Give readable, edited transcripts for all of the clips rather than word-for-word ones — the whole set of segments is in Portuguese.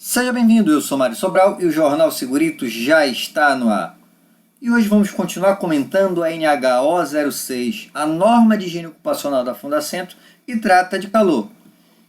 Seja bem-vindo, eu sou Mário Sobral e o Jornal Segurito já está no ar. E hoje vamos continuar comentando a NHO 06, a norma de higiene ocupacional da Fundacentro, que trata de calor.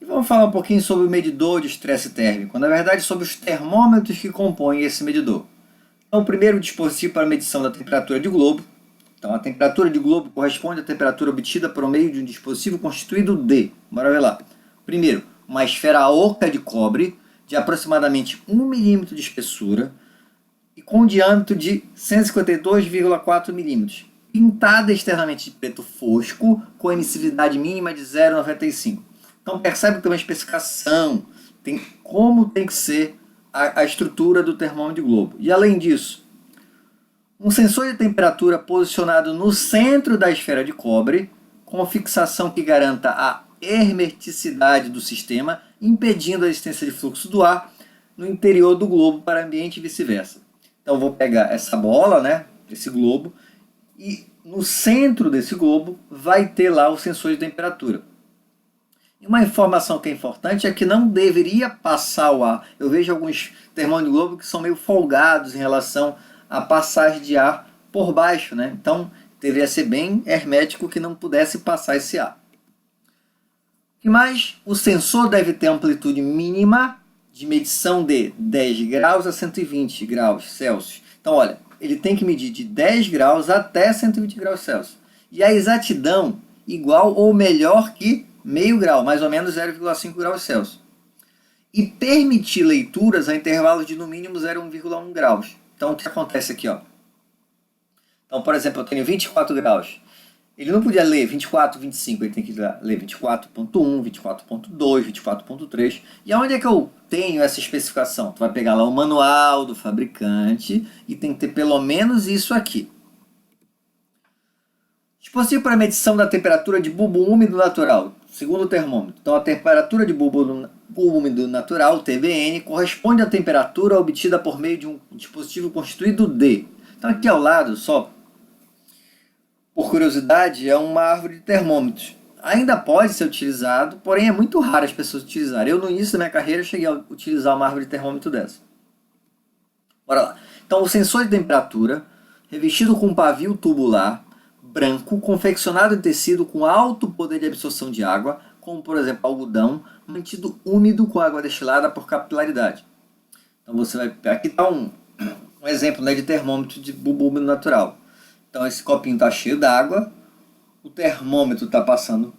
E vamos falar um pouquinho sobre o medidor de estresse térmico, na verdade sobre os termômetros que compõem esse medidor. Então, o primeiro dispositivo para medição da temperatura de globo. Então, a temperatura de globo corresponde à temperatura obtida por meio de um dispositivo constituído de, bora ver lá. Primeiro, uma esfera oca de cobre, de aproximadamente 1 milímetro de espessura e com um diâmetro de 152,4 milímetros, pintada externamente de preto fosco, com emissividade mínima de 0,95. Então percebe que tem uma especificação, tem como tem que ser a estrutura do termômetro de globo. E além disso, um sensor de temperatura posicionado no centro da esfera de cobre, com fixação que garanta a hermeticidade do sistema, impedindo a existência de fluxo do ar no interior do globo para o ambiente e vice-versa. Então eu vou pegar essa bola, esse globo, e no centro desse globo vai ter lá o sensor de temperatura. E uma informação que é importante é que não deveria passar o ar. Eu vejo alguns termômetros de globo que são meio folgados em relação à passagem de ar por baixo, Então deveria ser bem hermético que não pudesse passar esse ar. O que mais? O sensor deve ter amplitude mínima de medição de 10 graus a 120 graus Celsius. Então, olha, ele tem que medir de 10 graus até 120 graus Celsius. E a exatidão igual ou melhor que meio grau, mais ou menos 0,5 graus Celsius. E permitir leituras a intervalos de no mínimo 0,1 graus. Então, o que acontece aqui? Então, por exemplo, eu tenho 24 graus. Ele não podia ler 24, 25, ele tem que ler 24.1, 24.2, 24.3. E aonde é que eu tenho essa especificação? Tu vai pegar lá o manual do fabricante e tem que ter pelo menos isso aqui. Dispositivo para medição da temperatura de bulbo úmido natural, segundo o termômetro. Então, a temperatura de bulbo úmido natural, TBN, corresponde à temperatura obtida por meio de um dispositivo constituído de... Então, aqui ao lado, só... Por curiosidade, é uma árvore de termômetros. Ainda pode ser utilizado, porém é muito raro as pessoas utilizarem. Eu, no início da minha carreira, cheguei a utilizar uma árvore de termômetro dessa. Bora lá. Então, o sensor de temperatura, revestido com um pavio tubular, branco, confeccionado em tecido com alto poder de absorção de água, como, por exemplo, algodão, mantido úmido com água destilada por capilaridade. Então, você vai... Aqui está um exemplo de termômetro de bulbo úmido natural. Então esse copinho está cheio d'água, o termômetro está passando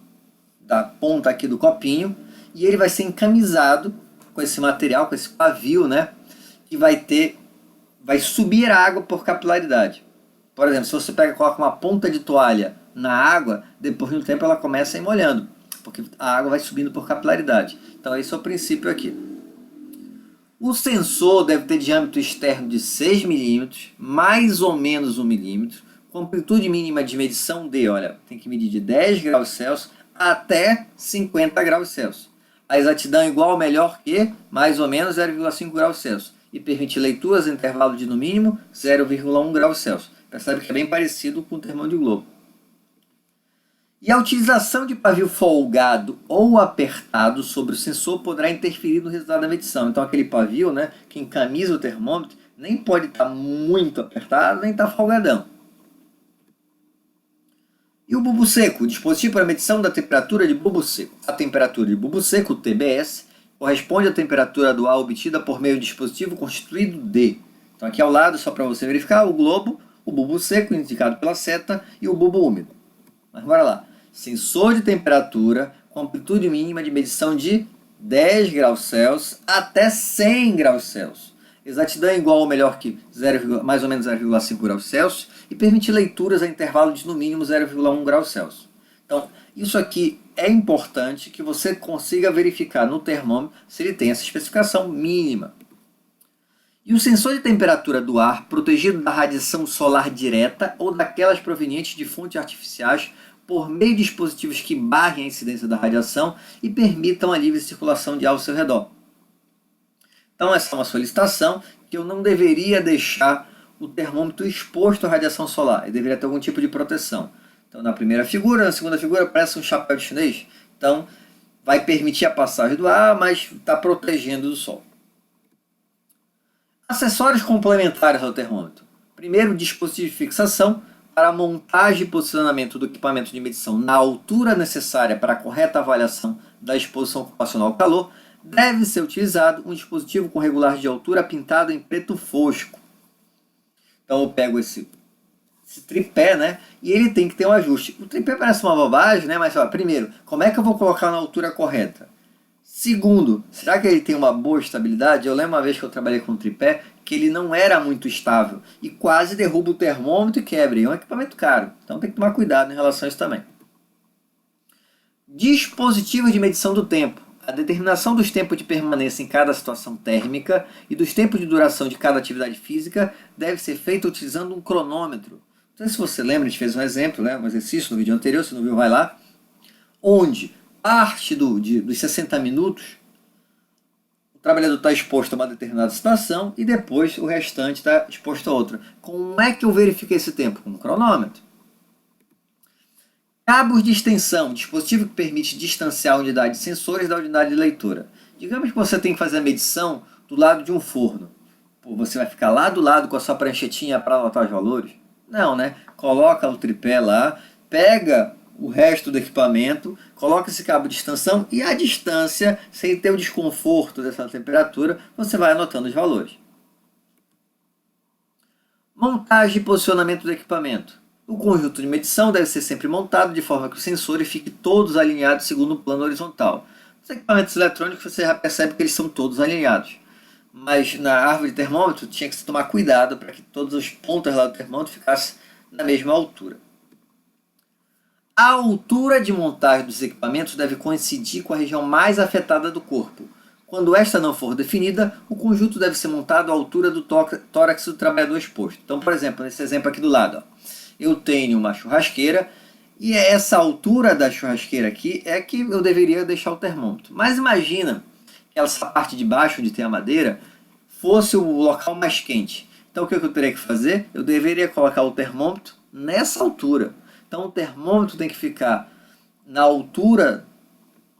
da ponta aqui do copinho e ele vai ser encamisado com esse material, com esse pavio, que vai subir a água por capilaridade. Por exemplo, se você pega e coloca uma ponta de toalha na água, depois de um tempo ela começa a ir molhando, porque a água vai subindo por capilaridade. Então esse é o princípio aqui. O sensor deve ter diâmetro externo de 6 milímetros, mais ou menos 1 milímetro, com amplitude mínima de medição de, tem que medir de 10 graus Celsius até 50 graus Celsius. A exatidão igual ou melhor que, mais ou menos, 0,5 graus Celsius. E permite leituras em intervalo de, no mínimo, 0,1 graus Celsius. Percebe que é bem parecido com o termômetro de globo. E a utilização de pavio folgado ou apertado sobre o sensor poderá interferir no resultado da medição. Então, aquele pavio, que encamisa o termômetro, nem pode estar muito apertado, nem estar folgadão. E o bulbo seco, o dispositivo para medição da temperatura de bulbo seco. A temperatura de bulbo seco, TBS, corresponde à temperatura do ar obtida por meio do dispositivo constituído de... Então aqui ao lado, só para você verificar, o globo, o bulbo seco, indicado pela seta, e o bulbo úmido. Mas bora lá. Sensor de temperatura com amplitude mínima de medição de 10 graus Celsius até 100 graus Celsius. Exatidão igual ou melhor que mais ou menos 0,5 graus Celsius e permite leituras a intervalo de no mínimo 0,1 graus Celsius. Então, isso aqui é importante que você consiga verificar no termômetro se ele tem essa especificação mínima. E o sensor de temperatura do ar, protegido da radiação solar direta ou daquelas provenientes de fontes artificiais por meio de dispositivos que barrem a incidência da radiação e permitam a livre circulação de ar ao seu redor. Então essa é uma solicitação que eu não deveria deixar o termômetro exposto à radiação solar. Ele deveria ter algum tipo de proteção. Então na primeira figura, na segunda figura parece um chapéu de chinês. Então vai permitir a passagem do ar, mas está protegendo do sol. Acessórios complementares ao termômetro. Primeiro, dispositivo de fixação para a montagem e posicionamento do equipamento de medição na altura necessária para a correta avaliação da exposição ocupacional ao calor, deve ser utilizado um dispositivo com regular de altura pintado em preto fosco. Então eu pego esse tripé, né? E ele tem que ter um ajuste. O tripé parece uma bobagem, né? Mas, ó, primeiro, como é que eu vou colocar na altura correta? Segundo, será que ele tem uma boa estabilidade? Eu lembro uma vez que eu trabalhei com um tripé que ele não era muito estável e quase derruba o termômetro e quebra. E é um equipamento caro, então tem que tomar cuidado em relação a isso também. Dispositivos de medição do tempo. A determinação dos tempos de permanência em cada situação térmica e dos tempos de duração de cada atividade física deve ser feita utilizando um cronômetro. Não sei se você lembra, a gente fez um exemplo, né, um exercício no vídeo anterior, se não viu, vai lá, onde parte dos 60 minutos o trabalhador está exposto a uma determinada situação e depois o restante está exposto a outra. Como é que eu verifiquei esse tempo? Com um cronômetro. Cabos de extensão, dispositivo que permite distanciar a unidade de sensores da unidade de leitura. Digamos que você tem que fazer a medição do lado de um forno. Pô, você vai ficar lá do lado com a sua pranchetinha para anotar os valores? Não, né? Coloca o tripé lá, pega o resto do equipamento, coloca esse cabo de extensão e a distância, sem ter o desconforto dessa temperatura, você vai anotando os valores. Montagem e posicionamento do equipamento. O conjunto de medição deve ser sempre montado de forma que os sensores fiquem todos alinhados segundo o plano horizontal. Os equipamentos eletrônicos você já percebe que eles são todos alinhados. Mas na árvore de termômetro tinha que se tomar cuidado para que todas as pontas lá do termômetro ficassem na mesma altura. A altura de montagem dos equipamentos deve coincidir com a região mais afetada do corpo. Quando esta não for definida, o conjunto deve ser montado à altura do tórax do trabalhador exposto. Então, por exemplo, nesse exemplo aqui do lado, ó, eu tenho uma churrasqueira e essa altura da churrasqueira aqui é que eu deveria deixar o termômetro. Mas imagina que essa parte de baixo, onde tem a madeira, fosse o local mais quente. Então o que eu teria que fazer? Eu deveria colocar o termômetro nessa altura. Então o termômetro tem que ficar na altura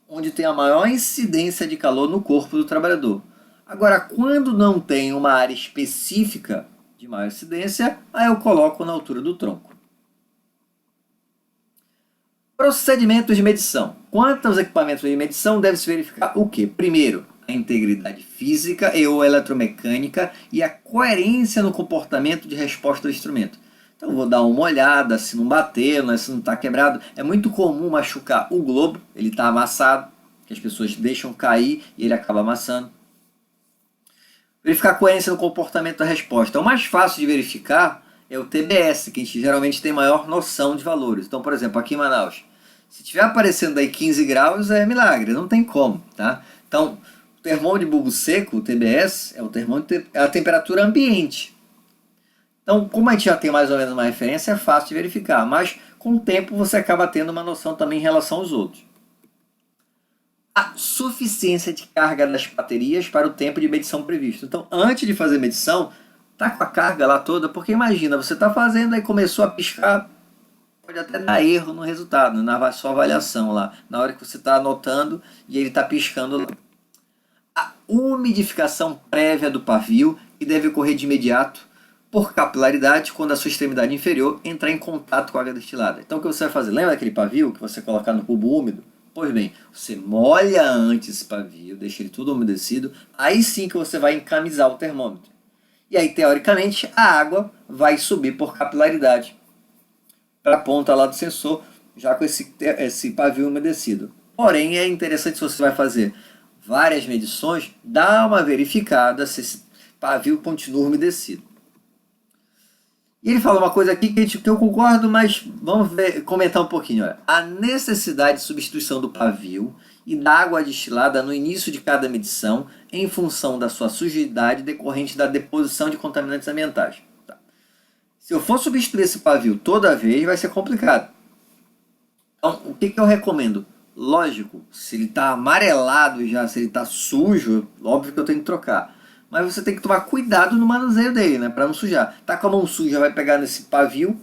onde tem a maior incidência de calor no corpo do trabalhador. Agora, quando não tem uma área específica de maior incidência, aí eu coloco na altura do tronco. Procedimentos de medição. Quanto aos equipamentos de medição, deve-se verificar o quê? Primeiro, a integridade física e ou eletromecânica e a coerência no comportamento de resposta do instrumento. Então eu vou dar uma olhada se não bateu, né, se não está quebrado. É muito comum machucar o globo, ele está amassado, que as pessoas deixam cair e ele acaba amassando. Verificar a coerência no comportamento da resposta. O mais fácil de verificar é o TBS, que a gente geralmente tem maior noção de valores. Então, por exemplo, aqui em Manaus, se estiver aparecendo aí 15 graus, é milagre, não tem como, tá? Então, o termômetro de bulbo seco, o TBS, é o termômetro, é a temperatura ambiente. Então, como a gente já tem mais ou menos uma referência, é fácil de verificar, mas com o tempo você acaba tendo uma noção também em relação aos outros. A suficiência de carga das baterias para o tempo de medição previsto. Então, antes de fazer medição, tá com a carga lá toda, porque imagina, você está fazendo e começou a piscar, pode até dar erro no resultado, na sua avaliação lá, na hora que você está anotando e ele está piscando lá. A umidificação prévia do pavio, que deve ocorrer de imediato, por capilaridade, quando a sua extremidade inferior entrar em contato com a água destilada. Então o que você vai fazer? Lembra daquele pavio que você colocar no cubo úmido? Pois bem, você molha antes esse pavio, deixa ele tudo umedecido, aí sim que você vai encamisar o termômetro. E aí, teoricamente, a água vai subir por capilaridade para a ponta lá do sensor, já com esse pavio umedecido. Porém, é interessante, se você vai fazer várias medições, dá uma verificada se esse pavio continua umedecido. E ele fala uma coisa aqui que eu concordo, mas vamos comentar um pouquinho. Olha. A necessidade de substituição do pavio e da água destilada no início de cada medição em função da sua sujidade decorrente da deposição de contaminantes ambientais. Tá. Se eu for substituir esse pavio toda vez, vai ser complicado. Então, o que eu recomendo? Lógico, se ele está amarelado já, se ele está sujo, óbvio que eu tenho que trocar. Mas você tem que tomar cuidado no manuseio dele, né? Para não sujar. Tá com a mão suja, vai pegar nesse pavio,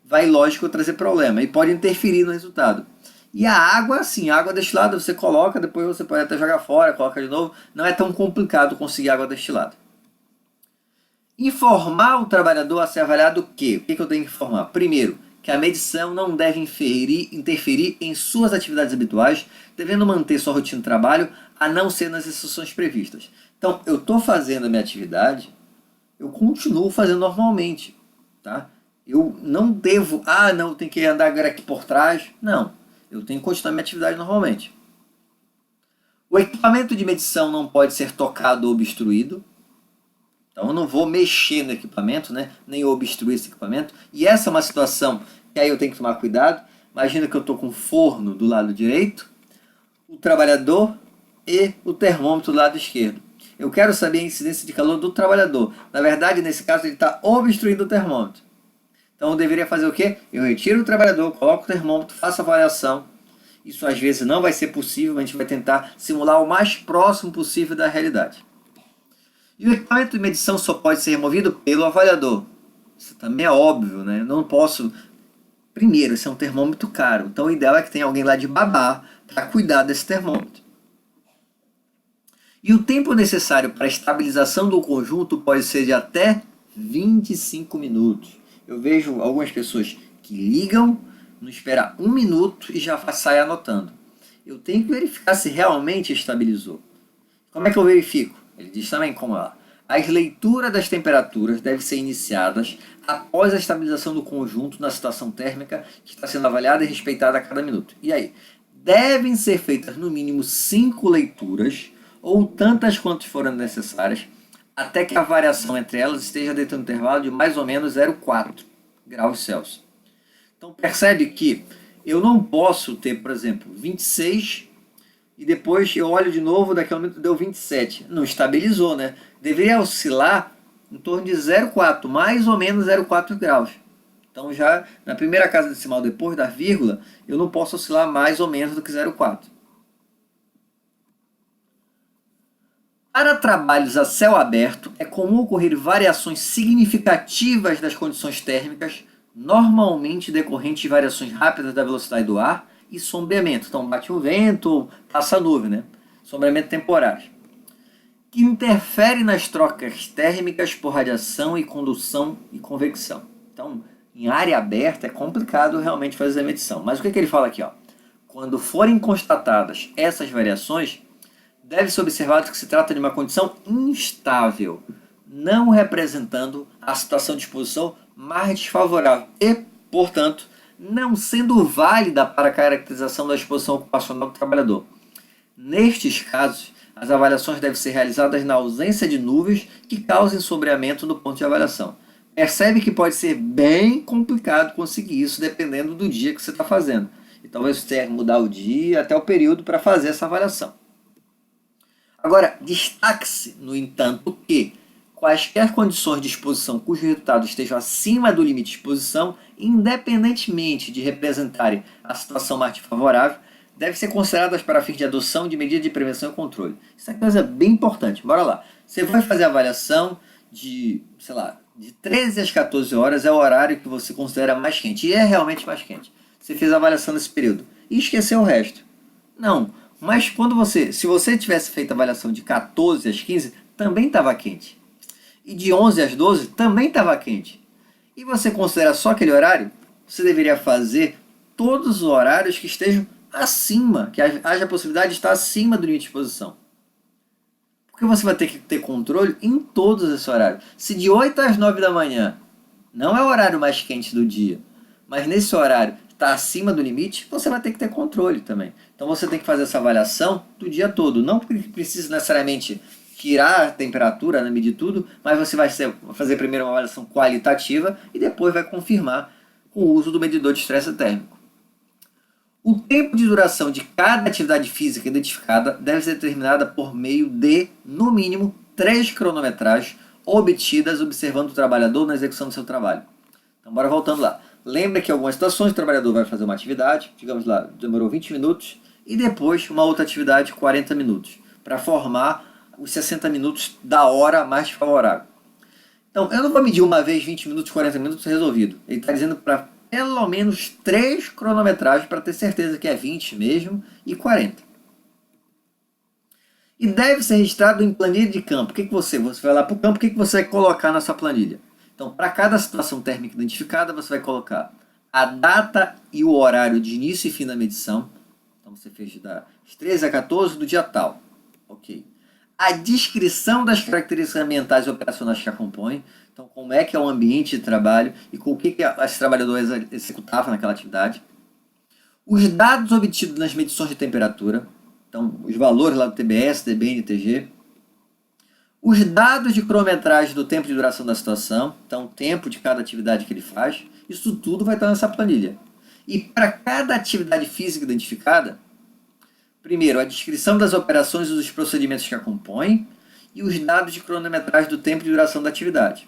vai, lógico, trazer problema. E pode interferir no resultado. E a água, sim, a água destilada você coloca, depois você pode até jogar fora, coloca de novo. Não é tão complicado conseguir água destilada. Informar o trabalhador a ser avaliado o quê? O que eu tenho que informar? Primeiro, que a medição não deve interferir em suas atividades habituais, devendo manter sua rotina de trabalho, a não ser nas exceções previstas. Então, eu estou fazendo a minha atividade, eu continuo fazendo normalmente, tá? Eu não devo, não, tem que andar agora aqui por trás. Não, eu tenho que continuar minha atividade normalmente. O equipamento de medição não pode ser tocado ou obstruído. Então eu não vou mexer no equipamento, né? Nem obstruir esse equipamento. E essa é uma situação que aí eu tenho que tomar cuidado. Imagina que eu estou com o forno do lado direito, o trabalhador e o termômetro do lado esquerdo. Eu quero saber a incidência de calor do trabalhador. Na verdade, nesse caso, ele está obstruindo o termômetro. Então eu deveria fazer o quê? Eu retiro o trabalhador, coloco o termômetro, faço a avaliação. Isso às vezes não vai ser possível, mas a gente vai tentar simular o mais próximo possível da realidade. E o equipamento de medição só pode ser removido pelo avaliador. Isso também é óbvio, né? Eu não posso... Primeiro, esse é um termômetro caro. Então o ideal é que tenha alguém lá de babá para cuidar desse termômetro. E o tempo necessário para a estabilização do conjunto pode ser de até 25 minutos. Eu vejo algumas pessoas que ligam, não espera 1 minuto e já sai anotando. Eu tenho que verificar se realmente estabilizou. Como é que eu verifico? Ele diz também como lá. As leituras das temperaturas devem ser iniciadas após a estabilização do conjunto na situação térmica que está sendo avaliada e respeitada a cada minuto. E aí? Devem ser feitas no mínimo 5 leituras ou tantas quantas forem necessárias até que a variação entre elas esteja dentro do intervalo de mais ou menos 0,4 graus Celsius. Então percebe que eu não posso ter, por exemplo, 26 e depois eu olho de novo, daqui a um minuto deu 27. Não estabilizou, né? Deveria oscilar em torno de 0,4, mais ou menos 0,4 graus. Então já na primeira casa decimal, depois da vírgula, eu não posso oscilar mais ou menos do que 0,4. Para trabalhos a céu aberto, é comum ocorrer variações significativas das condições térmicas, normalmente decorrentes de variações rápidas da velocidade do ar e sombreamento. Então bate um vento ou passa a nuvem, né? Sombreamento temporário. Que interfere nas trocas térmicas por radiação e condução e convecção. Então, em área aberta é complicado realmente fazer a medição. Mas o que ele fala aqui? Ó? Quando forem constatadas essas variações, deve-se observar que se trata de uma condição instável, não representando a situação de exposição mais desfavorável e, portanto, não sendo válida para a caracterização da exposição ocupacional do trabalhador. Nestes casos, as avaliações devem ser realizadas na ausência de nuvens que causem sombreamento no ponto de avaliação. Percebe que pode ser bem complicado conseguir isso dependendo do dia que você está fazendo. E talvez você tenha que mudar o dia até o período para fazer essa avaliação. Agora, destaque-se, no entanto, que quaisquer condições de exposição cujos resultados estejam acima do limite de exposição, independentemente de representarem a situação mais favorável, devem ser consideradas para fins de adoção de medidas de prevenção e controle. Isso é uma coisa bem importante. Bora lá. Você vai fazer a avaliação de, sei lá, de 13 às 14 horas é o horário que você considera mais quente. E é realmente mais quente. Você fez a avaliação nesse período e esqueceu o resto. Não. Mas se você tivesse feito a avaliação de 14 às 15, também estava quente. E de 11 às 12, também estava quente. E você considera só aquele horário? Você deveria fazer todos os horários que estejam acima, que haja a possibilidade de estar acima do limite de exposição. Porque você vai ter que ter controle em todos esses horários. Se de 8 às 9 da manhã não é o horário mais quente do dia, mas nesse horário está acima do limite, você vai ter que ter controle também. Então você tem que fazer essa avaliação do dia todo. Não precisa necessariamente tirar a temperatura, né, medir tudo, mas você vai fazer primeiro uma avaliação qualitativa e depois vai confirmar com o uso do medidor de estresse térmico. O tempo de duração de cada atividade física identificada deve ser determinada por meio de, no mínimo, 3 cronometragens obtidas observando o trabalhador na execução do seu trabalho. Então, bora voltando lá. Lembra que em algumas situações o trabalhador vai fazer uma atividade, digamos lá, demorou 20 minutos, e depois uma outra atividade, 40 minutos, para formar os 60 minutos da hora mais favorável. Então, eu não vou medir uma vez 20 minutos, 40 minutos, resolvido. Ele está dizendo para pelo menos 3 cronometragens para ter certeza que é 20 mesmo e 40. E deve ser registrado em planilha de campo. O que você vai lá para o campo, o que você vai colocar na sua planilha? Então, para cada situação térmica identificada, você vai colocar a data e o horário de início e fim da medição. Então, você fez das 13 a 14 do dia tal. Ok. A descrição das características ambientais e operacionais que a compõem. Então, como é que é o ambiente de trabalho e com o que esse trabalhador executava naquela atividade. Os dados obtidos nas medições de temperatura. Então, os valores lá do TBS, DBN, TG. Os dados de cronometragem do tempo de duração da situação. Então, o tempo de cada atividade que ele faz. Isso tudo vai estar nessa planilha. E para cada atividade física identificada, primeiro, a descrição das operações e dos procedimentos que a compõem e os dados de cronometragem do tempo de duração da atividade.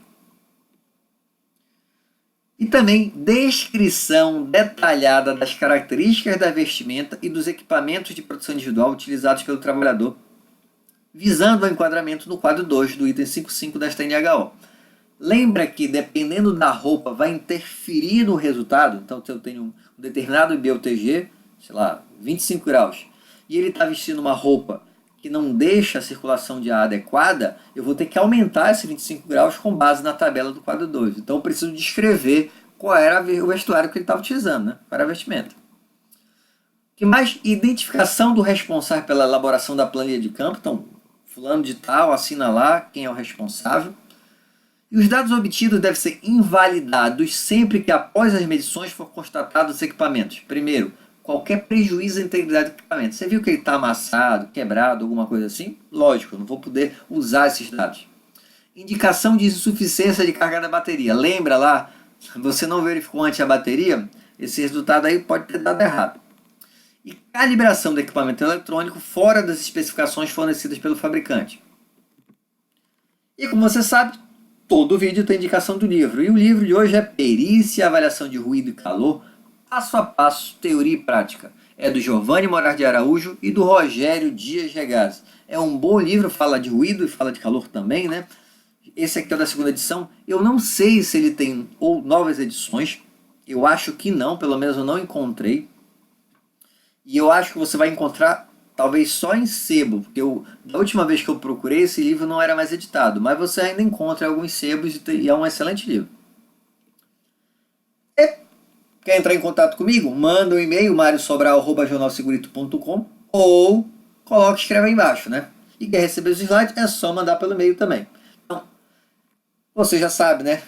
E também descrição detalhada das características da vestimenta e dos equipamentos de proteção individual utilizados pelo trabalhador, visando o enquadramento no quadro 2 do item 5.5 desta NHO. Lembra que, dependendo da roupa, vai interferir no resultado. Então, se eu tenho um determinado IBUTG, sei lá, 25 graus, e ele está vestindo uma roupa que não deixa a circulação de ar adequada, eu vou ter que aumentar esse 25 graus com base na tabela do quadro 2. Então, eu preciso descrever qual era o vestuário que ele estava utilizando, né? Qual era a vestimenta. Que mais? Identificação do responsável pela elaboração da planilha de campo. Então, fulano de tal, assina lá quem é o responsável. E os dados obtidos devem ser invalidados sempre que após as medições for constatado os equipamentos. Primeiro, qualquer prejuízo à integridade do equipamento. Você viu que ele está amassado, quebrado, alguma coisa assim? Lógico, eu não vou poder usar esses dados. Indicação de insuficiência de carga da bateria. Lembra lá, você não verificou antes a bateria? Esse resultado aí pode ter dado errado. E calibração do equipamento eletrônico fora das especificações fornecidas pelo fabricante. E como você sabe, todo vídeo tem indicação do livro. E o livro de hoje é Perícia, Avaliação de Ruído e Calor, Passo a Passo, Teoria e Prática. É do Giovanni Morar de Araújo e do Rogério Dias Regazzi. É um bom livro, fala de ruído e fala de calor também, né? Esse aqui é da segunda edição. Eu não sei se ele tem ou novas edições. Eu acho que não, pelo menos eu não encontrei. E eu acho que você vai encontrar talvez só em sebo, porque da última vez que eu procurei, esse livro não era mais editado, mas você ainda encontra alguns sebos e é um excelente livro. E quer entrar em contato comigo? Manda um e-mail, mariosobral@jornalsegurito.com, ou escreve aí embaixo, né? E quer receber os slides, é só mandar pelo e-mail também. Então, você já sabe, né?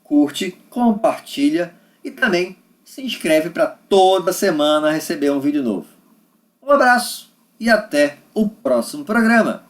Curte, compartilha e também se inscreve para toda semana receber um vídeo novo. Um abraço e até o próximo programa.